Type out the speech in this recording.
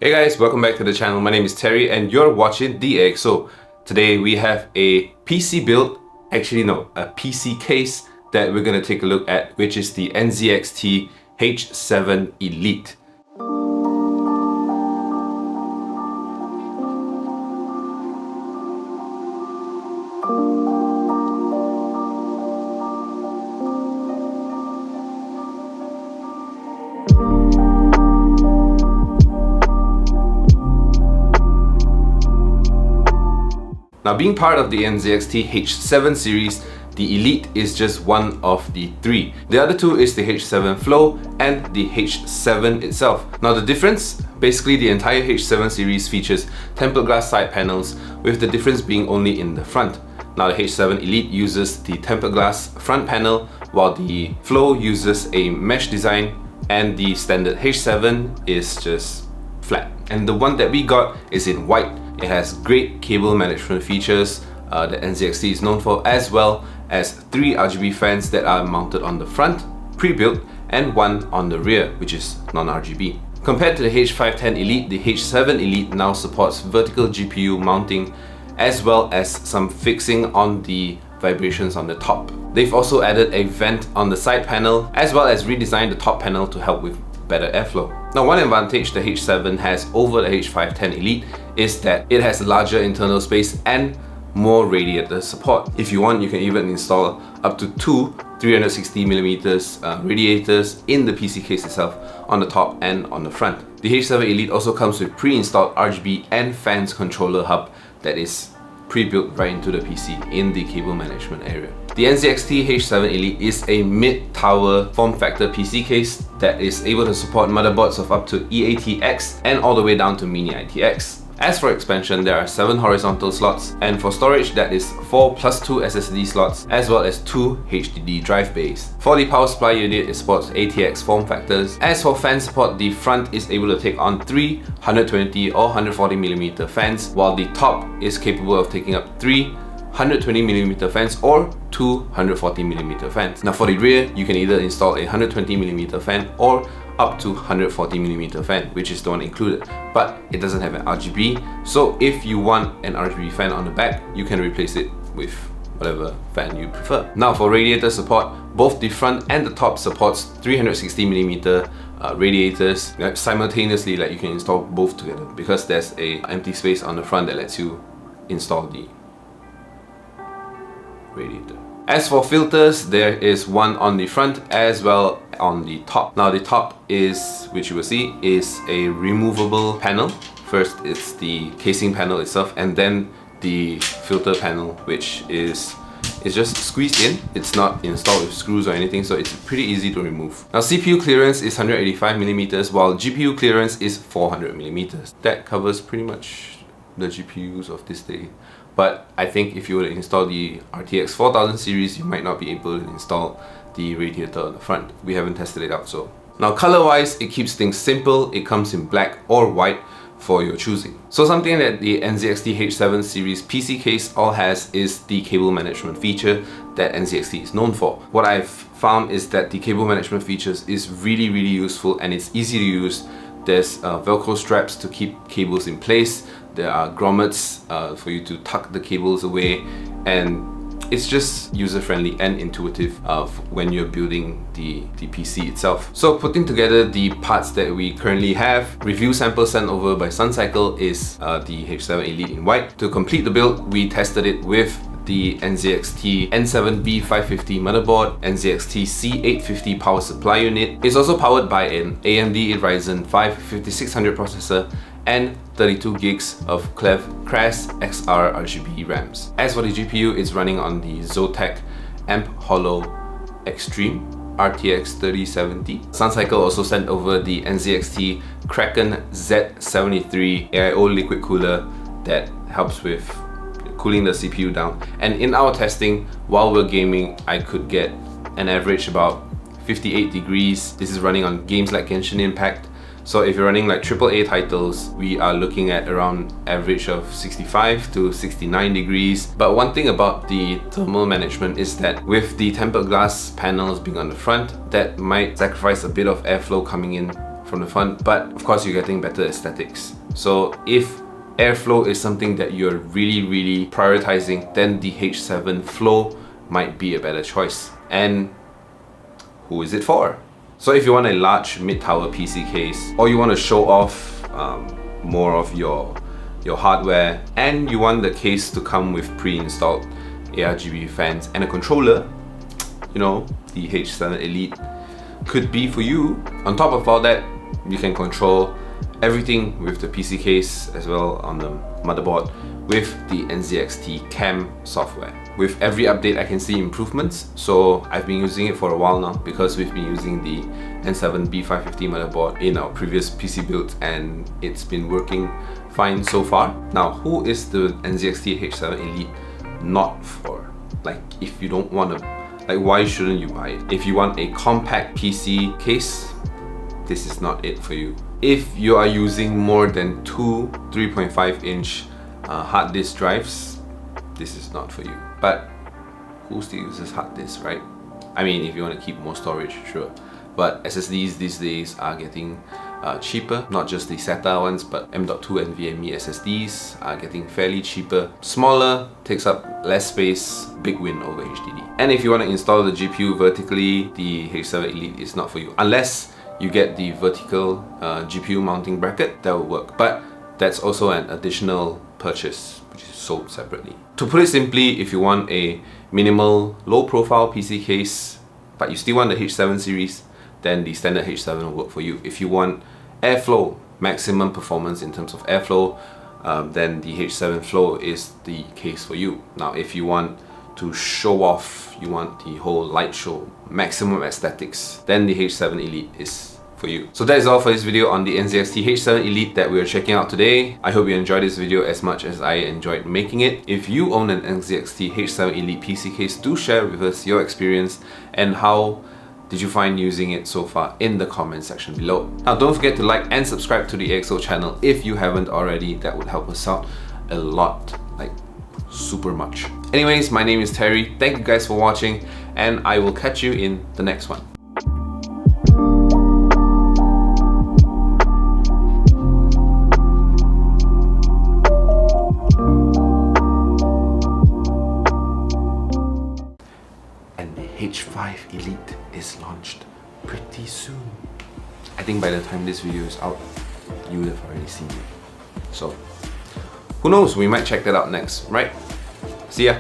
Hey guys, welcome back to the channel. My name is Terry and you're watching DX. So today we have a PC build, a PC case that we're going to take a look at, which is the NZXT H7 Elite. Now, being part of the NZXT H7 series, the Elite is just one of the three. The other two is the H7 Flow and the H7 itself. Now the difference, basically the entire H7 series features tempered glass side panels, with the difference being only in the front. Now the H7 Elite uses the tempered glass front panel, while the Flow uses a mesh design, and the standard H7 is just flat. And the one that we got is in white. It has great cable management features that NZXT is known for, as well as 3 RGB fans that are mounted on the front, pre-built, and one on the rear, which is non-RGB. Compared to the H510 Elite, the H7 Elite now supports vertical GPU mounting, as well as some fixing on the vibrations on the top. They've also added a vent on the side panel, as well as redesigned the top panel to help with better airflow. Now, one advantage the H7 has over the H510 Elite is that it has larger internal space and more radiator support. If you want, you can even install up to 2 360mm radiators in the PC case itself, on the top and on the front. The H7 Elite also comes with pre-installed RGB and fans controller hub that is pre-built right into the PC in the cable management area. The NZXT H7 Elite is a mid-tower form factor PC case that is able to support motherboards of up to eATX and all the way down to mini ITX. As for expansion, there are 7 horizontal slots, and for storage that is 4 plus 2 SSD slots, as well as 2 HDD drive bays. For the power supply unit, it supports ATX form factors. As for fan support, the front is able to take on 3 120 or 140mm fans, while the top is capable of taking up 3 120mm fans or 2 140mm fans. Now for the rear, you can either install a 120mm fan or up to 140mm fan, which is the one included, but it doesn't have an RGB. So if you want an RGB fan on the back, you can replace it with whatever fan you prefer. Now for radiator support, both the front and the top supports 360mm radiators simultaneously. Like, you can install both together because there's a empty space on the front that lets you install the radiator. As for filters, there is one on the front as well on the top. Now the top is, which you will see, is a removable panel. First it's the casing panel itself, and then the filter panel, which is just squeezed in. It's not installed with screws or anything, so it's pretty easy to remove. Now CPU clearance is 185mm, while GPU clearance is 400mm. That covers pretty much the GPUs of this day. But I think if you were to install the RTX 4000 series, you might not be able to install the radiator on the front. We haven't tested it out, so. Now color wise, it keeps things simple. It comes in black or white for your choosing. So something that the NZXT H7 series PC case all has is the cable management feature that NZXT is known for. What I've found is that the cable management features is really useful, and it's easy to use. There's Velcro straps to keep cables in place. There are grommets for you to tuck the cables away, and it's just user-friendly and intuitive when you're building the PC itself. So putting together the parts that we currently have, review sample sent over by Suncycle is the H7 Elite in white. To complete the build, we tested it with the NZXT N7B550 motherboard, NZXT C850 power supply unit. It's also powered by an AMD Ryzen 5 5600 processor and 32 gigs of Cras XR RGB RAMs. As for the GPU, it's running on the Zotac Amp Hollow Extreme RTX 3070. Suncycle also sent over the NZXT Kraken Z73 AIO liquid cooler that helps with cooling the CPU down. And in our testing, while we're gaming, I could get an average about 58 degrees. This is running on games like Genshin Impact. So if you're running like AAA titles, we are looking at around average of 65 to 69 degrees. But one thing about the thermal management is that with the tempered glass panels being on the front, that might sacrifice a bit of airflow coming in from the front, but of course you're getting better aesthetics. So if airflow is something that you're really prioritizing, then the H7 Flow might be a better choice. And who is it for? So if you want a large mid-tower PC case, or you want to show off more of your hardware, and you want the case to come with pre-installed Rgb fans and a controller, you know, the H7 Elite could be for you. On top of all that, you can control everything with the PC case as well on the motherboard with the NZXT CAM software. With every update I can see improvements, so I've been using it for a while now because we've been using the N7 B550 motherboard in our previous PC builds and it's been working fine so far. Now, who is the NZXT H7 Elite not for? Like, if you don't want to, like, why shouldn't you buy it? If you want a compact PC case, this is not it for you. If you are using more than two 3.5-inch hard disk drives, this is not for you. But who still uses hard disk, right? I mean, if you want to keep more storage, sure. But SSDs these days are getting cheaper, not just the SATA ones, but M.2 and NVMe SSDs are getting fairly cheaper. Smaller, takes up less space, big win over HDD. And if you want to install the GPU vertically, the H7 Elite is not for you. Unless you get the vertical GPU mounting bracket, that will work. But that's also an additional purchase, which is sold separately. To put it simply, if you want a minimal, low-profile PC case, but you still want the H7 series, then the standard H7 will work for you. If you want airflow, maximum performance in terms of airflow, then the H7 Flow is the case for you. Now, if you want to show off, you want the whole light show, maximum aesthetics, then the H7 Elite is for you. So that is all for this video on the NZXT H7 Elite that we are checking out today. I hope you enjoyed this video as much as I enjoyed making it. If you own an NZXT H7 Elite PC case, do share with us your experience and how did you find using it so far in the comment section below. Now, don't forget to like and subscribe to the EXO channel if you haven't already. That would help us out a lot, like super much. Anyways, my name is Terry. Thank you guys for watching and I will catch you in the next one. And the H5 Elite is launched pretty soon. I think by the time this video is out, you would have already seen it. So, who knows, we might check that out next, right? See ya!